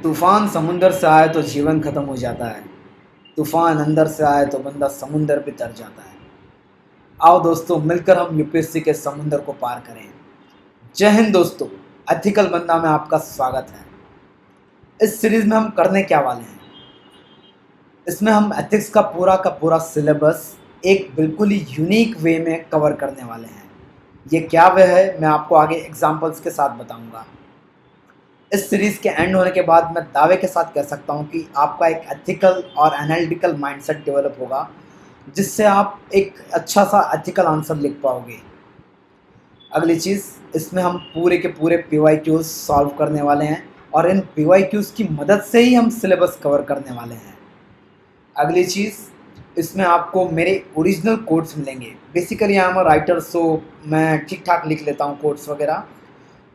तूफान समुंदर से आए तो जीवन खत्म हो जाता है। तूफान अंदर से आए तो बंदा समुंदर पे तर जाता है। आओ दोस्तों, मिलकर हम यूपीएससी के समुंदर को पार करें। जय हिंद दोस्तों। एथिकल बंदा में आपका स्वागत है। इस सीरीज में हम करने क्या वाले हैं, इसमें हम एथिक्स का पूरा सिलेबस एक बिल्कुल ही यूनिक वे में कवर करने वाले हैं। ये क्या वे है, मैं आपको आगे एग्जांपल्स के साथ बताऊंगा। इस सीरीज़ के एंड होने के बाद मैं दावे के साथ कह सकता हूँ कि आपका एक एथिकल और एनालिटिकल माइंडसेट डेवलप होगा, जिससे आप एक अच्छा सा एथिकल आंसर लिख पाओगे। अगली चीज़, इसमें हम पूरे के पूरे PYQs सॉल्व करने वाले हैं और इन PYQs की मदद से ही हम सिलेबस कवर करने वाले हैं। अगली चीज़, इसमें आपको मेरे ओरिजिनल कोड्स मिलेंगे। Basically I am a writer, so मैं ठीक ठाक लिख लेता हूँ कोड्स वगैरह।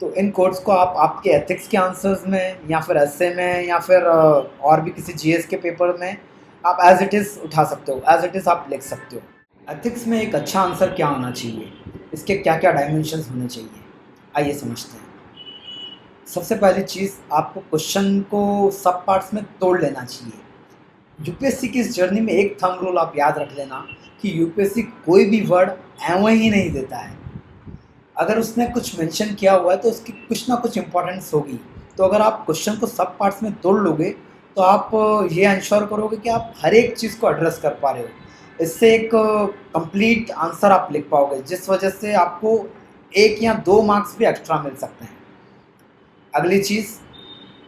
तो इन कोड्स को आप आपके एथिक्स के आंसर्स में या फिर एसे में या फिर और भी किसी जीएस के पेपर में आप एज इट इज़ उठा सकते हो, एज इट इज़ आप लिख सकते हो। एथिक्स में एक अच्छा आंसर क्या होना चाहिए, इसके क्या क्या डायमेंशंस होने चाहिए, आइए समझते हैं। सबसे पहली चीज़, आपको क्वेश्चन को सब पार्ट्स में तोड़ लेना चाहिए। यूपीएससी की इस जर्नी में एक थंब रूल आप याद रख लेना कि यूपीएससी कोई भी वर्ड एवं ही नहीं देता है। अगर उसने कुछ मेंशन किया हुआ है तो उसकी कुछ ना कुछ इम्पोर्टेंस होगी। तो अगर आप क्वेश्चन को सब पार्ट्स में तोड़ लोगे तो आप ये इंश्योर करोगे कि आप हर एक चीज़ को एड्रेस कर पा रहे हो। इससे एक कंप्लीट आंसर आप लिख पाओगे, जिस वजह से आपको 1 या 2 मार्क्स भी एक्स्ट्रा मिल सकते हैं। अगली चीज़,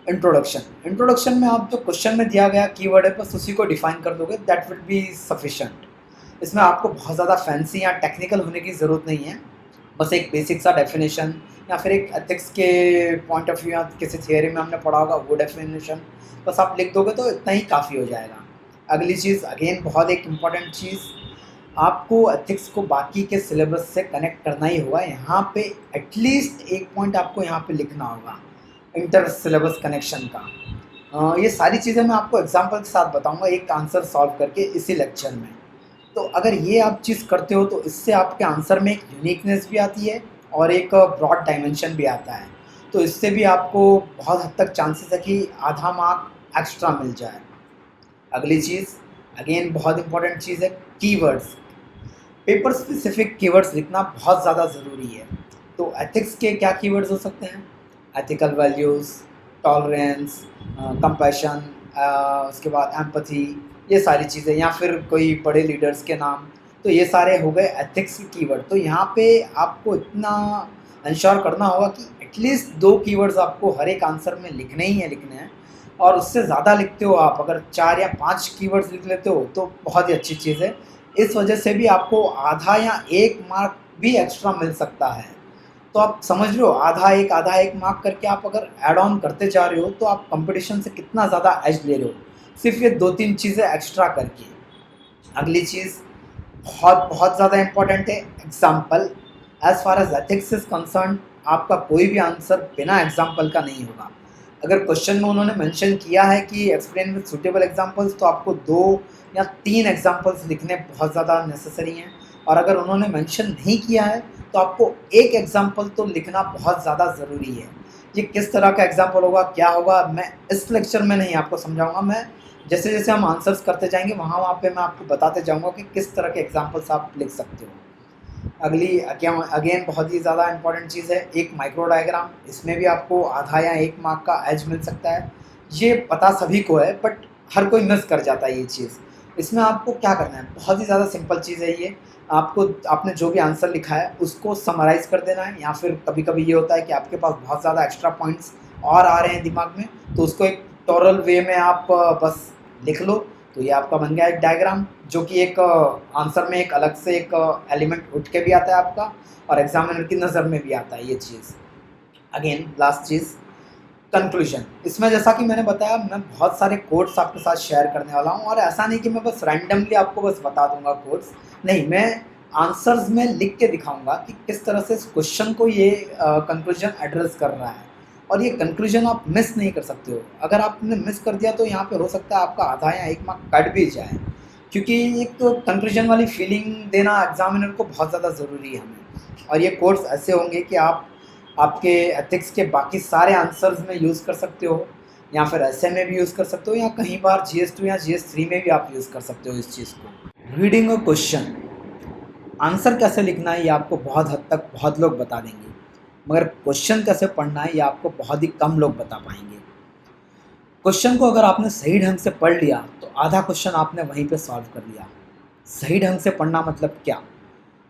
इंट्रोडक्शन में आप जो क्वेश्चन में दिया गया कीवर्ड है बस उसी को डिफाइन कर दोगे, दैट विल बी सफिशेंट। इसमें आपको बहुत ज़्यादा फैंसी या टेक्निकल होने की ज़रूरत नहीं है। बस एक बेसिक सा डेफिनेशन या फिर एक एथिक्स के पॉइंट ऑफ व्यू या किसी थियरी में हमने पढ़ा होगा वो डेफिनेशन बस आप लिख दोगे तो इतना ही काफ़ी हो जाएगा। अगली चीज़, अगेन बहुत एक इम्पॉर्टेंट चीज़, आपको एथिक्स को बाकी के सिलेबस से कनेक्ट करना ही होगा। यहाँ पे एटलीस्ट एक पॉइंट आपको यहाँ पे लिखना होगा, इंटर सिलेबस कनेक्शन का। ये सारी चीज़ें मैं आपको एग्जाम्पल के साथ बताऊँगा एक आंसर सॉल्व करके इसी लेक्चर में। तो अगर ये आप चीज़ करते हो तो इससे आपके आंसर में एक यूनिकनेस भी आती है और एक ब्रॉड डायमेंशन भी आता है। तो इससे भी आपको बहुत हद तक चांसेस है कि आधा मार्क एक्स्ट्रा मिल जाए। अगली चीज़, अगेन बहुत इंपॉर्टेंट चीज़ है, कीवर्ड्स। पेपर स्पेसिफिक कीवर्ड्स लिखना बहुत ज़्यादा ज़रूरी है। तो एथिक्स के क्या कीवर्ड्स हो सकते हैं? एथिकल वैल्यूज़, टॉलरेंस, कंपैशन, उसके बाद एम्पैथी, ये सारी चीज़ें, या फिर कोई बड़े लीडर्स के नाम। तो ये सारे हो गए एथिक्स के कीवर्ड। तो यहाँ पे आपको इतना इंश्योर करना होगा कि एटलीस्ट 2 कीवर्ड्स आपको हर एक आंसर में लिखने ही हैं, लिखने हैं। और उससे ज़्यादा लिखते हो आप, अगर 4 या 5 कीवर्ड्स लिख लेते हो तो बहुत ही अच्छी चीज़ है। इस वजह से भी आपको आधा या 1 मार्क भी एक्स्ट्रा मिल सकता है। तो आप समझ लो, आधा एक मार्क करके आप अगर ऐड ऑन करते जा रहे हो तो आप कंपटीशन से कितना ज़्यादा एज ले रहे हो, सिर्फ ये 2-3 चीज़ें एक्स्ट्रा करके। अगली चीज़ बहुत ज़्यादा इंपॉर्टेंट है, example. As far as ethics is concern, आपका कोई भी आंसर बिना एग्जाम्पल का नहीं होगा। अगर क्वेश्चन में उन्होंने मेंशन किया है कि एक्सप्लेन विद सुटेबल एग्जाम्पल्स, तो आपको 2 या 3 एग्जाम्पल्स लिखने बहुत ज़्यादा नेसेसरी हैं। और अगर उन्होंने मेंशन नहीं किया है तो आपको एक एग्जाम्पल तो लिखना बहुत ज़्यादा ज़रूरी है। ये किस तरह का एग्जाम्पल होगा, क्या होगा, मैं इस लेक्चर में नहीं आपको समझाऊंगा। मैं जैसे जैसे हम आंसर्स करते जाएंगे वहाँ पे मैं आपको बताते जाऊंगा कि किस तरह के एग्जाम्पल्स आप लिख सकते हो। अगली अगेन बहुत ही ज़्यादा इंपॉर्टेंट चीज़ है, एक माइक्रो डायग्राम। इसमें भी आपको आधा या 1 मार्क का एज मिल सकता है। ये पता सभी को है बट हर कोई मिस कर जाता है ये चीज़। इसमें आपको क्या करना है, बहुत ही ज़्यादा सिंपल चीज़ है ये। आपने जो भी आंसर लिखा है उसको समराइज़ कर देना है, या फिर कभी कभी ये होता है कि आपके पास बहुत ज़्यादा एक्स्ट्रा पॉइंट्स और आ रहे हैं दिमाग में, तो उसको एक टोरल वे में आप बस लिख लो। तो ये आपका बन गया एक डायग्राम, जो कि एक आंसर में एक अलग से एक एलिमेंट उठ के भी आता है आपका और एग्जामिनर की नज़र में भी आता है ये चीज़। अगेन लास्ट चीज़, कंक्लूजन। इसमें जैसा कि मैंने बताया, मैं बहुत सारे कोड्स आपके साथ शेयर करने वाला हूँ। और ऐसा नहीं कि मैं बस रैंडमली आपको बस बता दूंगा कोड्स, नहीं, मैं आंसर्स में लिख के दिखाऊंगा कि किस तरह से इस क्वेश्चन को ये कंक्लूजन एड्रेस कर रहा है। और ये कंक्लूजन आप मिस नहीं कर सकते हो। अगर आपने मिस कर दिया तो यहाँ पे हो सकता है आपका आधा या 1 मार्क कट भी जाए, क्योंकि एक तो कंक्लूजन वाली फीलिंग देना एग्जामिनर को बहुत ज़्यादा ज़रूरी है हमें। और ये कोड्स ऐसे होंगे कि आप आपके एथिक्स के बाकी सारे आंसर्स में यूज़ कर सकते हो। या फिर ऐसे में भी यूज़ कर सकते हो, या कहीं बार GS2 या GS3 में भी आप यूज़ कर सकते हो इस चीज़ को। रीडिंग अ क्वेश्चन, आंसर कैसे लिखना है ये आपको बहुत हद तक बहुत लोग बता देंगे, मगर क्वेश्चन कैसे पढ़ना है ये आपको बहुत ही कम लोग बता पाएंगे। क्वेश्चन को अगर आपने सही ढंग से पढ़ लिया तो आधा क्वेश्चन आपने वहीं पे सॉल्व कर लिया। सही ढंग से पढ़ना मतलब क्या?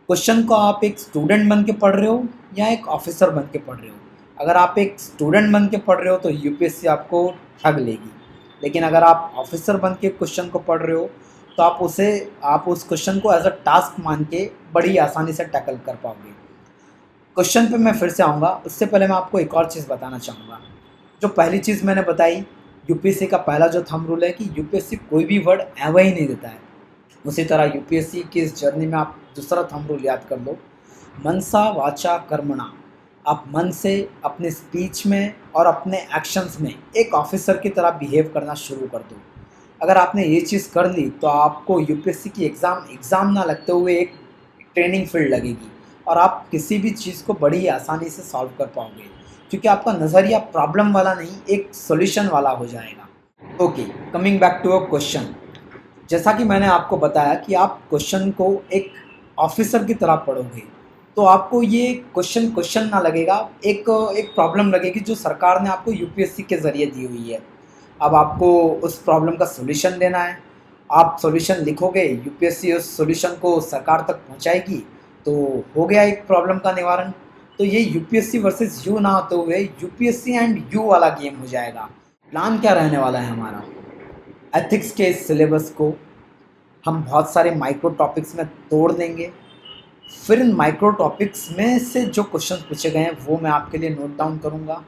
क्वेश्चन को आप एक स्टूडेंट बन के पढ़ रहे हो या एक ऑफिसर बन के पढ़ रहे हो। अगर आप एक स्टूडेंट बन के पढ़ रहे हो तो यूपीएससी आपको ठग लेगी, लेकिन अगर आप ऑफिसर बन के क्वेश्चन को पढ़ रहे हो तो आप उस क्वेश्चन को एज अ टास्क मान के बड़ी आसानी से टैकल कर पाओगे। क्वेश्चन पे मैं फिर से आऊँगा, उससे पहले मैं आपको एक और चीज़ बताना चाहूँगा। जो पहली चीज़ मैंने बताई, यूपीएससी का पहला जो थंब रूल है कि यूपीएससी कोई भी वर्ड एवर ही नहीं देता है। उसी तरह यूपीएससी की इस जर्नी में आप दूसरा थंब रूल याद कर लो, मनसा वाचा कर्मणा। आप मन से अपने स्पीच में और अपने एक्शंस में एक ऑफिसर की तरह बिहेव करना शुरू कर दो। अगर आपने ये चीज़ कर ली तो आपको यूपीएससी की एग्ज़ाम ना लगते हुए एक ट्रेनिंग फील्ड लगेगी और आप किसी भी चीज़ को बड़ी आसानी से सॉल्व कर पाओगे, क्योंकि आपका नज़रिया प्रॉब्लम वाला नहीं, एक सॉल्यूशन वाला हो जाएगा। Okay, coming back to a question. जैसा कि मैंने आपको बताया कि आप क्वेश्चन को एक ऑफिसर की तरह पढ़ोगे तो आपको ये क्वेश्चन क्वेश्चन ना लगेगा, एक एक प्रॉब्लम लगेगी जो सरकार ने आपको यूपीएससी के ज़रिए दी हुई है। अब आपको उस प्रॉब्लम का सॉल्यूशन देना है। आप सॉल्यूशन लिखोगे, यूपीएससी उस सॉल्यूशन को सरकार तक पहुंचाएगी, तो हो गया एक प्रॉब्लम का निवारण। तो ये यूपीएससी वर्सेस यू ना होते हुए यूपीएससी एंड यू वाला गेम हो जाएगा। प्लान क्या रहने वाला है हमारा? एथिक्स के इस सिलेबस को हम बहुत सारे माइक्रो टॉपिक्स में तोड़ देंगे। फिर इन माइक्रो टॉपिक्स में से जो क्वेश्चंस पूछे गए हैं वो मैं आपके लिए नोट डाउन करूँगा।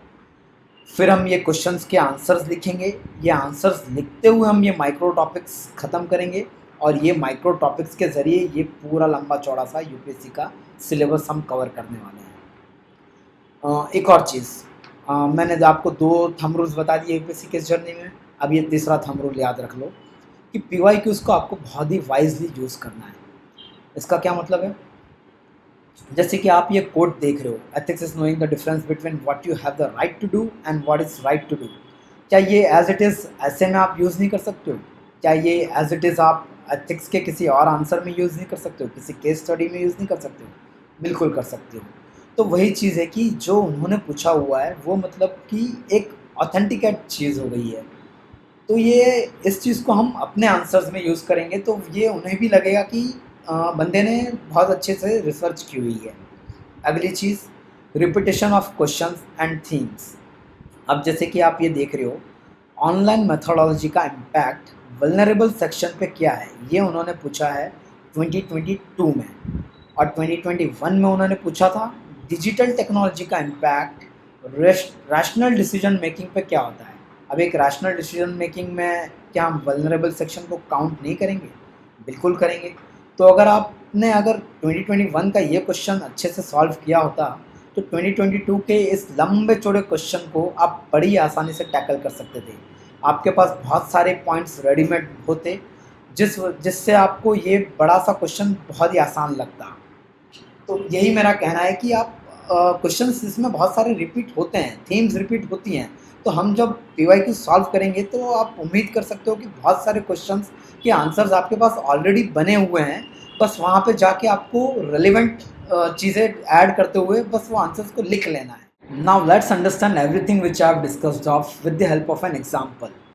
फिर हम ये क्वेश्चंस के आंसर्स लिखेंगे। ये आंसर्स लिखते हुए हम ये माइक्रो टॉपिक्स ख़त्म करेंगे और ये माइक्रो टॉपिक्स के ज़रिए ये पूरा लंबा चौड़ा सा यूपीएससी का सिलेबस हम कवर करने वाले हैं। एक और चीज़, मैंने जो आपको 2 थंब रूल्स बता दिए यूपीएससी के जर्नी में, अब ये तीसरा थंब रूल याद रख लो कि पीवाईक्यूज़ को आपको बहुत ही वाइजली यूज़ करना है। इसका क्या मतलब है? जैसे कि आप ये कोट देख रहे हो, ethics is knowing the difference between what you have the right to do and what is right to do. क्या ये एज इट इज़ ऐसे में आप यूज़ नहीं कर सकते हो? क्या ये एज इट इज़ आप एथिक्स के किसी और आंसर में यूज़ नहीं कर सकते हो, किसी केस स्टडी में यूज़ नहीं कर सकते हो? बिल्कुल कर सकते हो। तो वही चीज़ है कि जो उन्होंने पूछा हुआ है वो मतलब कि एक ऑथेंटिकेट चीज़ हो गई है। तो ये इस चीज़ को हम अपने आंसर्स में यूज़ करेंगे तो ये उन्हें भी लगेगा कि बंदे ने बहुत अच्छे से रिसर्च की हुई है। अगली चीज़, repetition of questions and themes. अब जैसे कि आप ये देख रहे हो, ऑनलाइन मेथोडोलॉजी का इम्पैक्ट वल्नरेबल सेक्शन पे क्या है, ये उन्होंने पूछा है 2022 में, और 2021 में उन्होंने पूछा था डिजिटल टेक्नोलॉजी का इम्पैक्ट रैशनल डिसीजन मेकिंग पे क्या होता है। अब एक रैशनल डिसीजन मेकिंग में क्या हम वल्नरेबल सेक्शन को काउंट नहीं करेंगे? बिल्कुल करेंगे। तो अगर 2021 का ये क्वेश्चन अच्छे से सॉल्व किया होता तो 2022 के इस लंबे चौड़े क्वेश्चन को आप बड़ी आसानी से टैकल कर सकते थे। आपके पास बहुत सारे पॉइंट्स रेडीमेड होते जिससे आपको ये बड़ा सा क्वेश्चन बहुत ही आसान लगता। तो यही मेरा कहना है कि आप क्वेश्चंस इसमें बहुत सारे रिपीट होते हैं, थीम्स रिपीट होती हैं, तो हम जब पीवाईक्यू सॉल्व करेंगे तो आप उम्मीद कर सकते हो कि बहुत सारे क्वेश्चंस के आंसर्स आपके पास ऑलरेडी बने हुए हैं, बस वहाँ पे जाके आपको रेलिवेंट चीज़ें ऐड करते हुए बस वो आंसर्स को लिख लेना है। Now let's understand everything which I have discussed of with the help of an example.